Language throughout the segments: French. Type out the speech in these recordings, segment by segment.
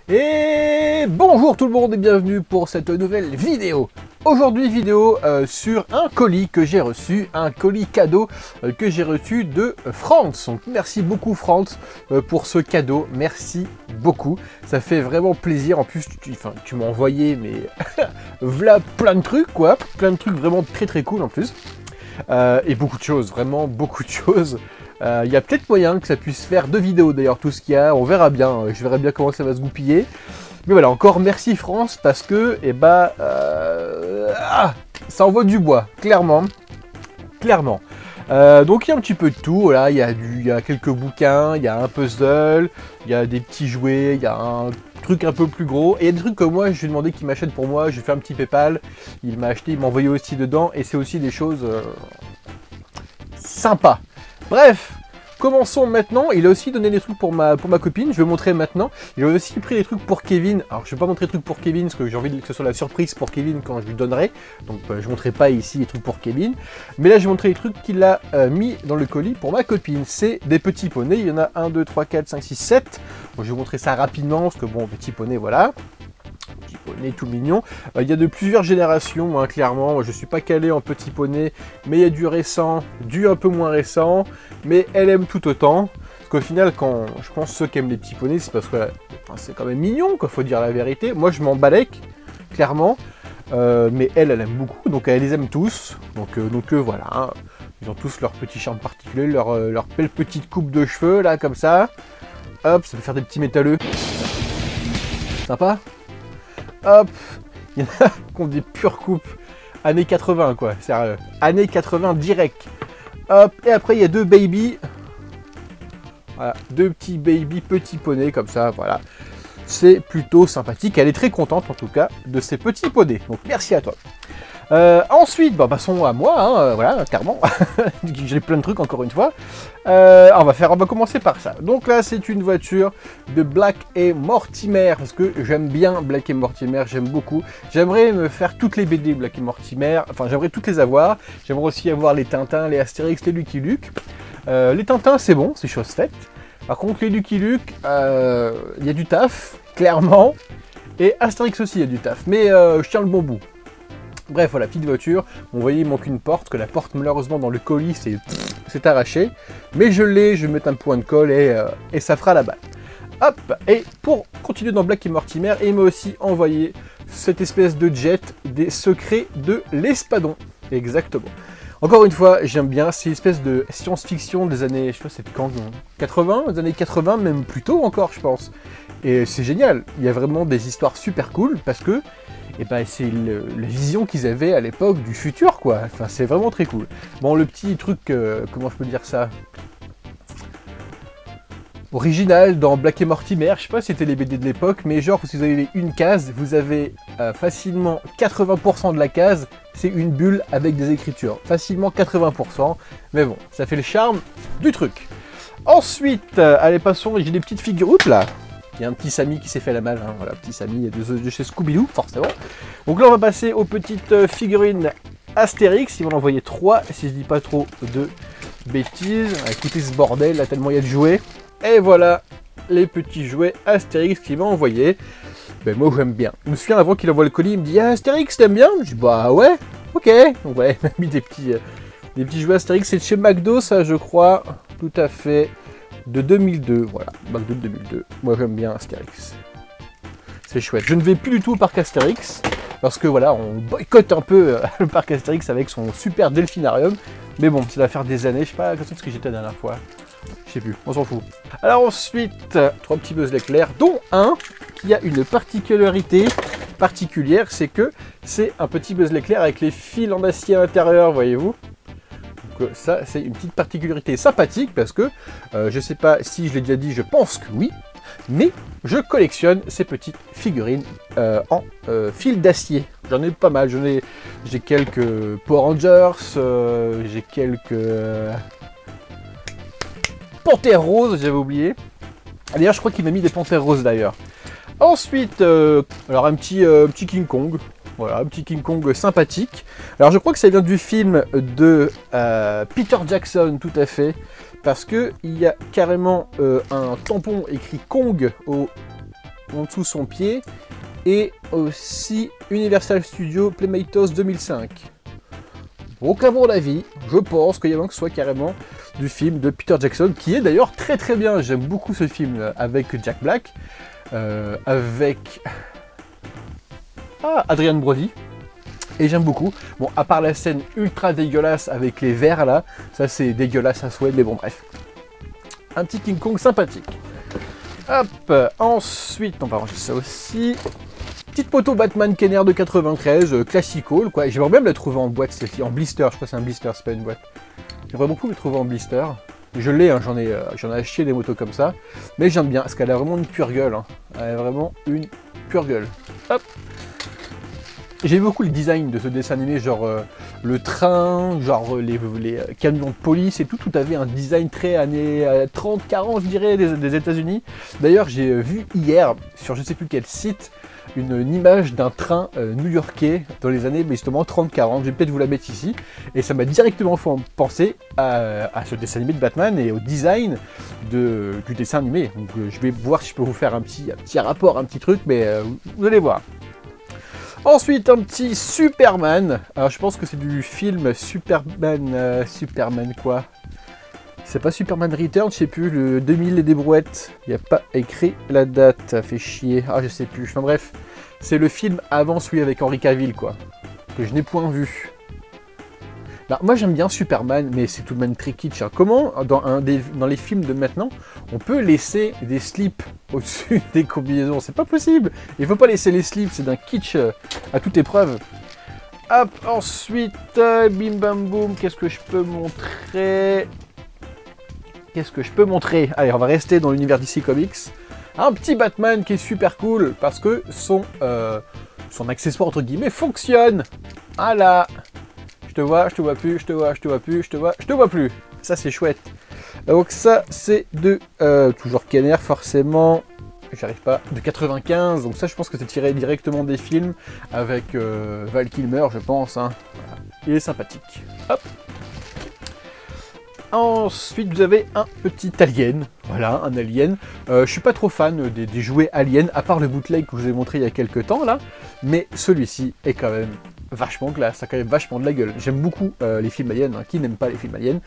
Et bonjour tout le monde et bienvenue pour cette nouvelle vidéo. Aujourd'hui vidéo sur un colis que j'ai reçu, un colis cadeau que j'ai reçu de France. Donc merci beaucoup France pour ce cadeau, merci beaucoup. Ça fait vraiment plaisir, en plus tu m'as envoyé mais voilà plein de trucs quoi, plein de trucs vraiment très cool en plus. Et beaucoup de choses, vraiment beaucoup de choses. Il y a peut-être moyen que ça puisse faire 2 vidéos d'ailleurs, tout ce qu'il y a, on verra bien, je verrai bien comment ça va se goupiller. Mais voilà, encore merci France, parce que, ça envoie du bois, clairement. Clairement. Donc il y a un petit peu de tout, voilà, il y a quelques bouquins, il y a un puzzle, il y a des petits jouets, il y a un truc un peu plus gros, et il y a des trucs que moi, je lui ai demandé qu'il m'achète pour moi, j'ai fait un petit PayPal, il m'a acheté, il m'a envoyé aussi dedans, et c'est aussi des choses sympas. Bref, commençons maintenant. Il a aussi donné des trucs pour ma copine, je vais montrer maintenant. Il a aussi pris des trucs pour Kevin. Alors je vais pas montrer des trucs pour Kevin parce que j'ai envie que ce soit la surprise pour Kevin quand je lui donnerai. Donc je montrerai pas ici les trucs pour Kevin. Mais là je vais montrer les trucs qu'il a mis dans le colis pour ma copine. C'est des petits poneys, il y en a 1, 2, 3, 4, 5, 6, 7. Bon, je vais vous montrer ça rapidement parce que bon, petit poney voilà. Petit poney tout mignon. Il y a de plusieurs générations, hein, clairement. Moi, je suis pas calé en petit poney, mais il y a du récent, du un peu moins récent, mais elle aime tout autant. Parce qu'au final, quand je pense ceux qui aiment les petits poneys, c'est parce que c'est quand même mignon, quoi, faut dire la vérité. Moi, je m'en balèque, clairement, mais elle aime beaucoup, donc elle les aime tous. Donc voilà, hein. Ils ont tous leur petit charme particulier, leur belle petite coupe de cheveux, là, comme ça. Hop, ça peut faire des petits métalleux. Sympa. Hop, il y en a qui ont des pures coupes années 80 quoi, sérieux, années 80 direct. Hop, et après il y a 2 baby, voilà, 2 petits baby petits poneys comme ça, voilà. C'est plutôt sympathique, elle est très contente en tout cas de ces petits poneys, donc merci à toi. Ensuite, passons à moi, hein, voilà, clairement. J'ai plein de trucs encore une fois. On va commencer par ça. Donc là, c'est une voiture de Black et Mortimer, parce que j'aime bien Black et Mortimer, j'aime beaucoup. J'aimerais me faire toutes les BD Black et Mortimer, enfin j'aimerais toutes les avoir. J'aimerais aussi avoir les Tintins, les Astérix, les Lucky Luke. Les Tintins, c'est bon, c'est chose faite. Par contre, les Lucky Luke, il y a du taf, clairement. Et Astérix aussi, il y a du taf, mais je tiens le bon bout. Bref, voilà, petite voiture. Vous voyez, il manque une porte, que la porte, malheureusement, dans le colis, c'est arraché. Mais je l'ai, je vais mettre un point de colle et ça fera la balle. Hop, et pour continuer dans Black et Mortimer, il m'a aussi envoyé cette espèce de jet des secrets de l'Espadon. Exactement. Encore une fois, j'aime bien, c'est une espèce de science-fiction des années, je sais pas, c'est quand, 80, des années 80, même plus tôt encore, je pense. Et c'est génial, il y a vraiment des histoires super cool, parce que c'est la vision qu'ils avaient à l'époque du futur, quoi. Enfin, c'est vraiment très cool. Bon, le petit truc, comment je peux dire ça, original dans Black et Mortimer, je sais pas si c'était les BD de l'époque, mais genre, si vous avez une case, vous avez facilement 80% de la case, c'est une bulle avec des écritures. Facilement 80%, mais bon, ça fait le charme du truc. Ensuite, allez, passons, j'ai des petites figurettes là. Il y a un petit Samy qui s'est fait la malle, hein. Voilà, petit Samy de chez Scooby-Doo, forcément. Donc là, on va passer aux petites figurines Astérix. Ils vont en envoyer 3, si je dis pas trop de bêtises. Écoutez ce bordel, là, tellement il y a de jouets. Et voilà, les petits jouets Astérix qu'il m'a envoyés. Ben, moi, j'aime bien. Je me souviens, avant qu'il envoie le colis, il me dit « Ah, Astérix, t'aimes bien ?» Je dis « Bah ouais, ok. » Donc ouais, il m'a mis des petits jouets Astérix. C'est de chez McDo, ça, je crois. Tout à fait. De 2002, voilà, McDo de 2002. Moi j'aime bien Astérix. C'est chouette. Je ne vais plus du tout au parc Astérix, parce que voilà, on boycotte un peu le parc Astérix avec son super delphinarium. Mais bon, ça va faire des années, je sais pas quand est-ce que j'étais la dernière fois. Je sais plus, on s'en fout. Alors ensuite, 3 petits Buzz l'éclair, dont un qui a une particularité particulière, c'est que c'est un petit Buzz l'éclair avec les fils en acier à l'intérieur, voyez-vous. Ça, c'est une petite particularité sympathique parce que, je sais pas si je l'ai déjà dit, je pense que oui, mais je collectionne ces petites figurines en fil d'acier. J'en ai pas mal, j'ai quelques Power Rangers, j'ai quelques Panthères roses, j'avais oublié. D'ailleurs, je crois qu'il m'a mis des Panthères roses d'ailleurs. Ensuite, alors un petit King Kong. Voilà, un petit King Kong sympathique. Alors je crois que ça vient du film de Peter Jackson, tout à fait. Parce qu'il y a carrément un tampon écrit Kong au en dessous son pied. Et aussi Universal Studios Playmatos 2005. Donc à mon avis, je pense qu'il y a moyen que ce soit carrément du film de Peter Jackson, qui est d'ailleurs très très bien. J'aime beaucoup ce film avec Jack Black, avec Adrien Brody. Et j'aime beaucoup. Bon, à part la scène ultra dégueulasse avec les vers là, ça c'est dégueulasse à souhait, mais bon bref. Un petit King Kong sympathique. Hop, ensuite, on va ranger ça aussi. Petite moto Batman Kenner de 93, classico, quoi. J'aimerais bien me la trouver en boîte, celle-ci, en blister, je crois que c'est un blister, c'est pas une boîte. J'aimerais beaucoup me la trouver en blister. Je l'ai, hein, j'en ai acheté des motos comme ça. Mais j'aime bien, parce qu'elle a vraiment une pure gueule. Hein. Elle a vraiment une pure gueule. Hop. J'aime beaucoup le design de ce dessin animé, genre le train, genre les camions de police et tout. Tout avait un design très années 30-40, je dirais, des États-Unis. D'ailleurs, j'ai vu hier, sur je ne sais plus quel site, une image d'un train new-yorkais dans les années justement 30-40. Je vais peut-être vous la mettre ici. Et ça m'a directement fait penser à ce dessin animé de Batman et au design du dessin animé. Donc je vais voir si je peux vous faire un petit rapport, un petit truc, mais vous allez voir. Ensuite, un petit Superman. Alors, je pense que c'est du film Superman... Superman quoi? C'est pas Superman Return, je sais plus, le 2000 et des brouettes. Il n'y a pas écrit la date, ça fait chier. Ah, je sais plus. Enfin bref, c'est le film avant celui avec Henry Cavill, quoi. Que je n'ai point vu. Bah, moi j'aime bien Superman, mais c'est tout de même très kitsch. Hein. Comment, dans les films de maintenant, on peut laisser des slips au-dessus des combinaisons? C'est pas possible. Il faut pas laisser les slips, c'est d'un kitsch à toute épreuve. Hop, ensuite, bim bam boum, qu'est-ce que je peux montrer? Qu'est-ce que je peux montrer? Allez, on va rester dans l'univers DC Comics. Un petit Batman qui est super cool, parce que son accessoire, entre guillemets, fonctionne. Voilà. Je te vois, je te vois plus, je te vois, je te vois plus, je te vois plus. Ça, c'est chouette. Donc ça, c'est de... toujours Kenner, forcément. J'arrive pas. De 95. Donc ça, je pense que c'est tiré directement des films avec Val Kilmer, je pense. Hein. Voilà. Il est sympathique. Hop. Ensuite, vous avez un petit alien. Voilà, un alien. Je suis pas trop fan des jouets aliens, à part le bootleg que je vous ai montré il y a quelques temps, là. Mais celui-ci est quand même vachement classe, ça a quand même vachement de la gueule. J'aime beaucoup les films aliens, hein. Qui n'aime pas les films aliens?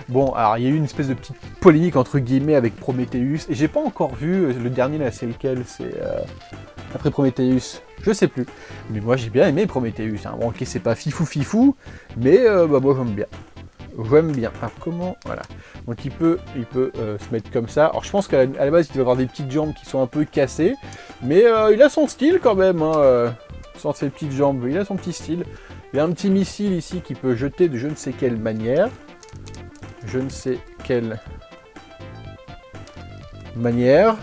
Bon, alors il y a eu une espèce de petite polémique entre guillemets avec Prometheus, et j'ai pas encore vu le dernier là, c'est lequel? C'est après Prometheus, je sais plus. Mais moi j'ai bien aimé Prometheus, hein. Bon ok, c'est pas fifou, mais bah, moi j'aime bien. J'aime bien. Alors comment? Voilà. Donc il peut se mettre comme ça. Alors je pense qu'à la base il doit avoir des petites jambes qui sont un peu cassées, mais il a son style quand même, hein, sans ses petites jambes, il a son petit style. Il y a un petit missile ici qui peut jeter de je ne sais quelle manière. Je ne sais quelle manière.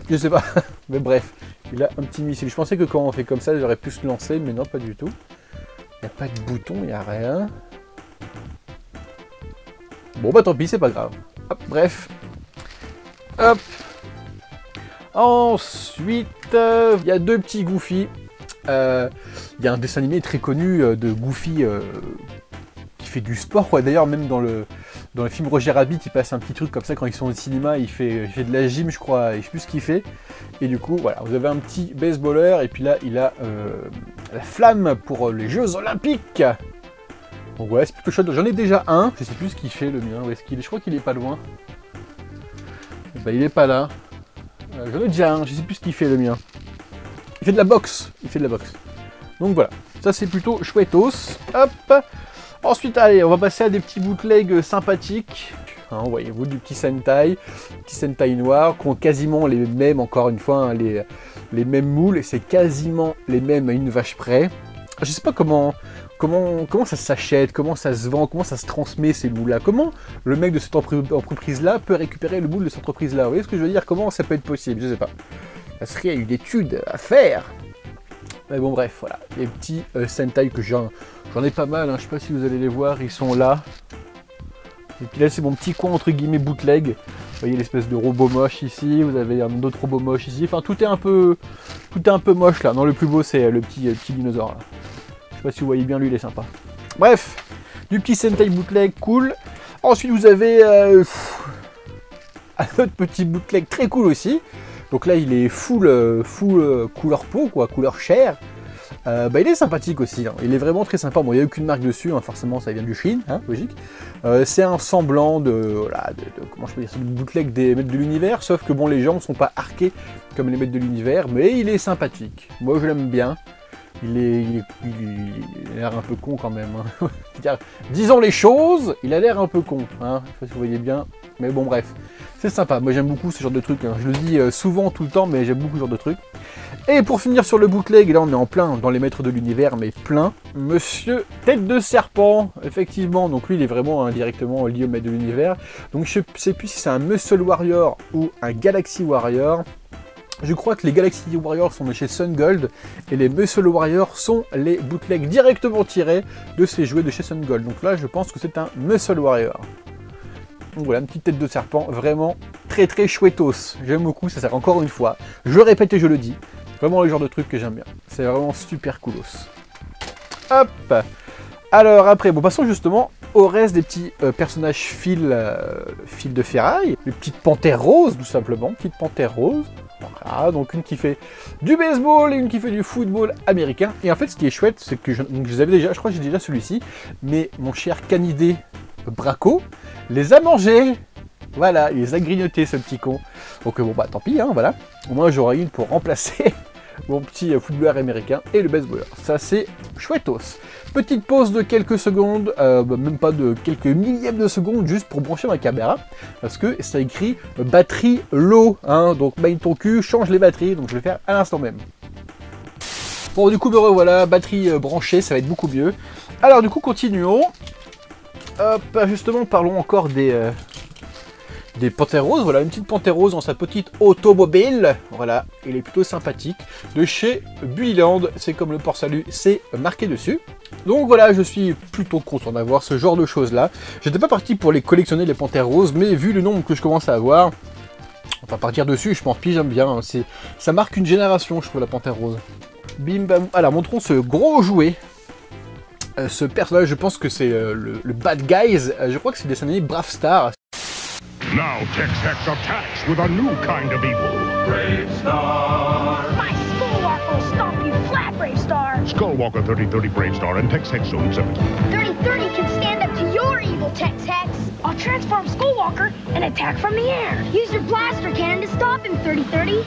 Je sais pas. Mais bref, il a un petit missile. Je pensais que quand on fait comme ça, j'aurais pu se lancer, mais non, pas du tout. Il n'y a pas de bouton, il n'y a rien. Bon bah tant pis, c'est pas grave. Hop, bref. Hop. Ensuite, il y a deux petits Goofy. Il y a un dessin animé très connu de Goofy qui fait du sport, quoi. D'ailleurs, même dans le film Roger Rabbit, il passe un petit truc comme ça quand ils sont au cinéma. Il fait de la gym, je crois, et je sais plus ce qu'il fait. Et du coup, voilà, vous avez un petit baseballeur, et puis là, il a la flamme pour les Jeux Olympiques. Donc ouais, c'est plutôt chouette. J'en ai déjà un, je sais plus ce qu'il fait le mien. Où est-ce qu'il est? Je crois qu'il est pas loin. Bah, il est pas là. J'en ai déjà un, je sais plus ce qu'il fait le mien. Il fait de la boxe. Il fait de la boxe. Donc voilà, ça c'est plutôt chouettos. Hop. Ensuite, allez, on va passer à des petits bootlegs sympathiques. Hein, voyez-vous, du petit Sentai noir, qui ont quasiment les mêmes, encore une fois, hein, les mêmes moules, et c'est quasiment les mêmes à une vache près. Je sais pas comment ça s'achète, comment ça se vend, comment ça se transmet ces moules-là. Comment le mec de cette entreprise-là peut récupérer le moule de cette entreprise-là? Vous voyez ce que je veux dire? Comment ça peut être possible? Je sais pas. Ça serait une étude à faire. Mais bon, bref, voilà. Les petits Sentai que j'en ai pas mal, hein. Je sais pas si vous allez les voir, ils sont là. Et puis là, c'est mon petit coin entre guillemets bootleg. Vous voyez l'espèce de robot moche ici, vous avez un autre robot moche ici. Enfin, tout est un peu moche là. Non, le plus beau, c'est le petit dinosaure là. Je sais pas si vous voyez bien, lui, il est sympa. Bref, du petit Sentai bootleg, cool. Ensuite, vous avez... un autre petit bootleg très cool aussi. Donc là, il est full couleur peau, quoi, couleur chair. Il est sympathique aussi, hein. Il est vraiment très sympa. Bon, il n'y a aucune marque dessus, hein. Forcément ça vient du Chine, hein, logique. C'est un semblant comment je peux dire, c'est le bootleg des maîtres de l'univers, sauf que bon, les gens ne sont pas arqués comme les maîtres de l'univers, mais il est sympathique. Moi je l'aime bien. Il a l'air un peu con quand même, hein. Disons les choses, il a l'air un peu con, hein. Je sais pas si vous voyez bien, mais bon bref. C'est sympa, moi j'aime beaucoup ce genre de truc, hein. Je le dis souvent tout le temps, mais j'aime beaucoup ce genre de truc. Et pour finir sur le bootleg, là on est en plein dans les maîtres de l'univers, mais plein. Monsieur Tête de Serpent, effectivement, donc lui il est vraiment directement lié au maître de l'univers. Donc je sais plus si c'est un Muscle Warrior ou un Galaxy Warrior. Je crois que les Galaxy Warriors sont de chez Sun Gold et les Muscle Warriors sont les bootlegs directement tirés de ces jouets de chez Sun Gold. Donc là je pense que c'est un Muscle Warrior. Donc voilà, une petite tête de serpent, vraiment très très chouettos. J'aime beaucoup, ça sert encore une fois. Je le répète et je le dis. Vraiment le genre de truc que j'aime bien. C'est vraiment super coolos. Hop. Alors après, bon, passons justement au reste des petits personnages fil de ferraille. Les petites panthères roses, tout simplement. Petite panthère rose. Voilà, donc une qui fait du baseball et une qui fait du football américain. Et en fait, ce qui est chouette, c'est que je les avais déjà, je crois que j'ai déjà celui-ci. Mais mon cher canidé Braco les a mangés. Voilà, il les a grignotés, ce petit con. Donc bon, bah tant pis, hein, voilà. Au moins j'aurai une pour remplacer mon petit footballeur américain et le baseballeur. Ça c'est chouettos. Petite pause de quelques secondes, même pas de quelques millièmes de secondes, juste pour brancher ma caméra. Parce que ça écrit batterie low, hein, donc main ton cul, change les batteries, donc je vais le faire à l'instant même. Bon, du coup, me revoilà, batterie branchée, ça va être beaucoup mieux. Alors du coup, continuons. Hop, justement, parlons encore des panthères roses. Voilà, une petite panthère rose dans sa petite automobile. Voilà, il est plutôt sympathique. De chez Builand, c'est comme le port-salut, c'est marqué dessus. Donc voilà, je suis plutôt content d'avoir ce genre de choses-là. J'étais pas parti pour les collectionner, les panthères roses, mais vu le nombre que je commence à avoir, on va partir dessus, je pense, puis j'aime bien. Hein. Ça marque une génération, je trouve, la panthère rose. Bim bam. Alors, montrons ce gros jouet. Ce personnage, je pense que c'est le Bad Guys. Je crois que c'est des animés Brave Star. Now Tex-Hex attacks with a new kind of evil. Brave Star! My Skullwalker will stomp you flat, Brave Star! Skullwalker 3030 Brave Star and Tex-Hex Zone 70. 3030 can stand up to your evil, Tex-Hex! I'll transform Skullwalker and attack from the air. Use your blaster cannon to stop him, 3030.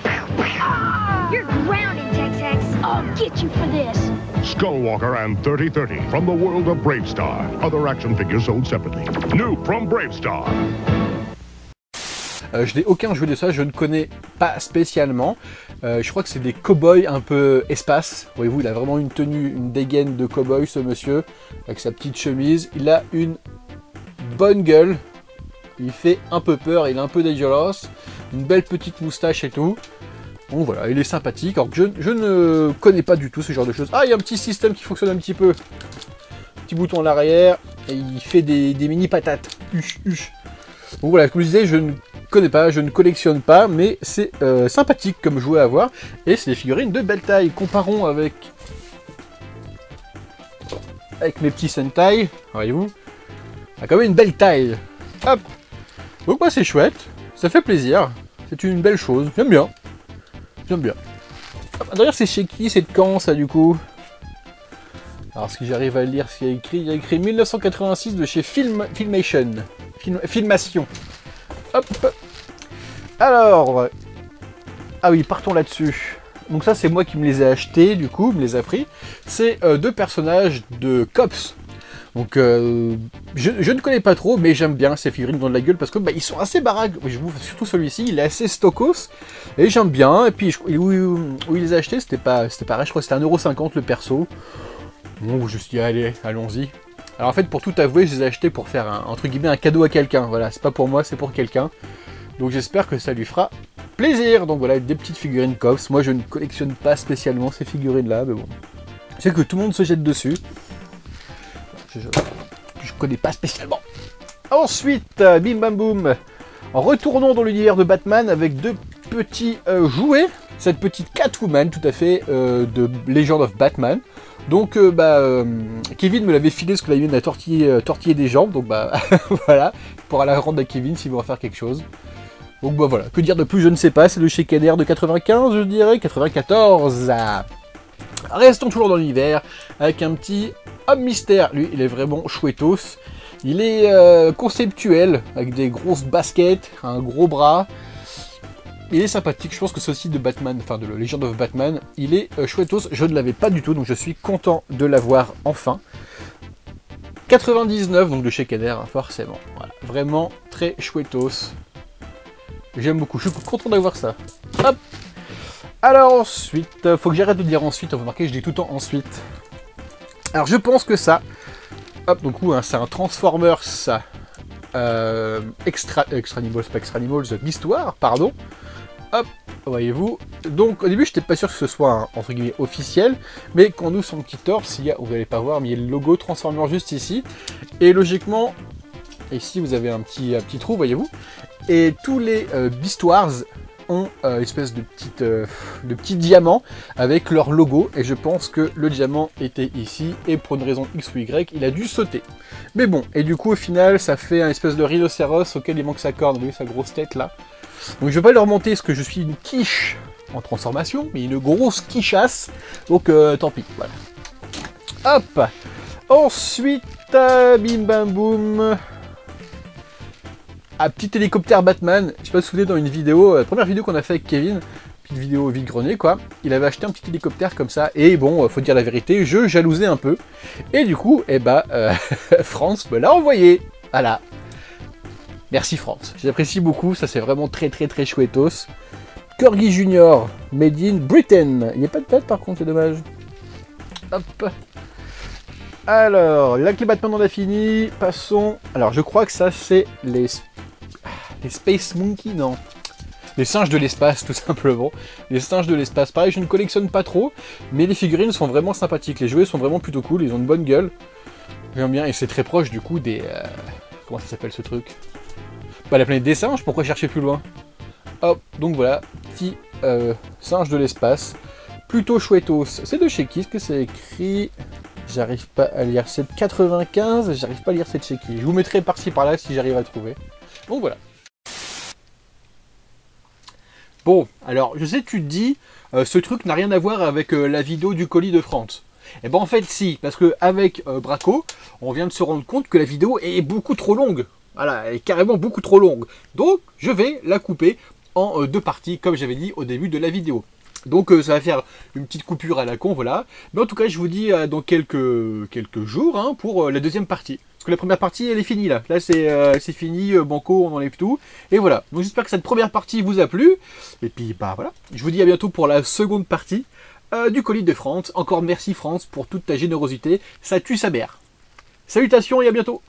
Ah! You're grounded, Tex-Hex. I'll get you for this. Skullwalker and 3030 from the world of Brave Star. Other action figures sold separately. New from Brave Star. Je n'ai aucun jeu de ça, je ne connais pas spécialement. Je crois que c'est des cow-boys un peu espace. Voyez-vous, il a vraiment une tenue, une dégaine de cow-boy, ce monsieur, avec sa petite chemise. Il a une bonne gueule. Il fait un peu peur, il est un peu dégueulasse. Une belle petite moustache et tout. Donc voilà, il est sympathique. Alors que je ne connais pas du tout ce genre de choses. Ah, il y a un petit système qui fonctionne un petit peu. Petit bouton à l'arrière. Et il fait des mini patates. Huch, huch. Donc voilà, comme je disais, je ne connais pas, je ne collectionne pas, mais c'est sympathique comme jouet à voir. Et c'est des figurines de belle taille. Comparons avec mes petits Sentai. Voyez-vous, a quand même une belle taille. Hop. Donc moi c'est chouette, ça fait plaisir. C'est une belle chose, j'aime bien. J'aime bien. D'ailleurs c'est chez qui, c'est de quand ça du coup? Alors si j'arrive à lire ce qu'il y a écrit, il y a écrit 1986 de chez Filmation. Filmation. Hop. Alors, ah oui, partons là-dessus. Donc ça, c'est moi qui me les ai achetés, du coup, me les a pris. C'est deux personnages de Cops. Donc, je ne connais pas trop, mais j'aime bien ces figurines dans de la gueule parce que ils sont assez baraques. Surtout celui-ci, il est assez stokos. Et j'aime bien. Et puis, où il les a achetés, c'était pareil, je crois que c'était 1,50€ le perso. Bon, je me suis dit, allez, allons-y. Alors en fait, pour tout avouer, je les ai achetés pour faire entre guillemets un cadeau à quelqu'un. Voilà, c'est pas pour moi, c'est pour quelqu'un. Donc j'espère que ça lui fera plaisir. Donc voilà, des petites figurines Cops. Moi, je ne collectionne pas spécialement ces figurines-là, mais bon. Je sais que tout le monde se jette dessus. Je connais pas spécialement. Ensuite, bim bam boum. Retournons dans l'univers de Batman avec deux petits jouets. Cette petite Catwoman, tout à fait, de Legend of Batman. Donc, Kevin me l'avait filé parce que la mienne a tortillé des jambes. Donc, voilà, pour aller la rendre à Kevin s'il veut en faire quelque chose. Donc bah voilà, que dire de plus, je ne sais pas, c'est le chez Kenner de 95, je dirais, 94. Restons toujours dans l'univers, avec un petit homme mystère. Lui, il est vraiment chouettos. Il est conceptuel, avec des grosses baskets, un gros bras. Il est sympathique, je pense que c'est aussi de Batman, enfin de la Legend of Batman. Il est chouettos, je ne l'avais pas du tout, donc je suis content de l'avoir enfin. 99, donc de chez Kenner, forcément. Voilà, vraiment très chouettos. J'aime beaucoup, je suis content d'avoir ça. Hop. Alors ensuite, faut que j'arrête de dire ensuite, vous remarquez, je dis tout le temps ensuite. Alors je pense que ça, hop, donc c'est un Transformers, ça. Extra Animals, pas Extra Animals, d'histoire, pardon. Hop, voyez-vous. Donc au début, je n'étais pas sûr que ce soit un, entre guillemets officiel, mais quand on ouvre son petit torse, il y a, vous n'allez pas voir, mais il y a le logo Transformers juste ici. Et logiquement, ici vous avez un petit trou, voyez-vous. Et tous les Beast Wars ont une espèce de petit diamant avec leur logo. Et je pense que le diamant était ici, et pour une raison X ou Y, il a dû sauter. Mais bon, et du coup au final, ça fait un espèce de rhinocéros auquel il manque sa corne, vous voyez sa grosse tête là. Donc je vais pas leur monter parce que je suis une quiche en transformation, mais une grosse quichasse, donc tant pis, voilà. Hop. Ensuite, bim bam boum. Un petit hélicoptère Batman, je sais pas si vous vous souvenez dans une vidéo, la première vidéo qu'on a fait avec Kevin, petite vidéo vide-grenier quoi, il avait acheté un petit hélicoptère comme ça, et bon, faut dire la vérité, je jalousais un peu, et du coup, eh bah, France me l'a envoyé, voilà. Merci France, j'apprécie beaucoup, ça c'est vraiment très chouettos. Corgi Junior, made in Britain, il n'y a pas de date par contre, c'est dommage. Hop. Alors, là que les Batman on a fini, passons... Alors je crois que ça c'est les Space Monkey, non. Les singes de l'espace, tout simplement. Les singes de l'espace. Pareil, je ne collectionne pas trop, mais les figurines sont vraiment sympathiques. Les jouets sont vraiment plutôt cool, ils ont une bonne gueule. J'aime bien, et c'est très proche du coup des... Comment ça s'appelle ce truc? Bah la planète des singes, pourquoi chercher plus loin? Hop, donc voilà, petit singe de l'espace. Plutôt chouettos. C'est de chez qui? Est-ce que c'est écrit? J'arrive pas à lire. C'est de 95, j'arrive pas à lire c'est de chez qui. Je vous mettrai par-ci par-là si j'arrive à trouver. Donc voilà. Bon, alors je sais que tu te dis, ce truc n'a rien à voir avec la vidéo du colis de France. Et ben en fait si, parce que avec Braco, on vient de se rendre compte que la vidéo est beaucoup trop longue. Voilà, elle est carrément beaucoup trop longue. Donc je vais la couper en deux parties, comme j'avais dit au début de la vidéo. Donc ça va faire une petite coupure à la con, voilà. Mais en tout cas, je vous dis dans quelques jours hein, pour la deuxième partie. Parce que la première partie, elle est finie là. Là, c'est fini, banco, on enlève tout. Et voilà. Donc j'espère que cette première partie vous a plu. Et puis, bah voilà. Je vous dis à bientôt pour la seconde partie du colis de France. Encore merci France pour toute ta générosité. Ça tue sa mère. Salutations et à bientôt.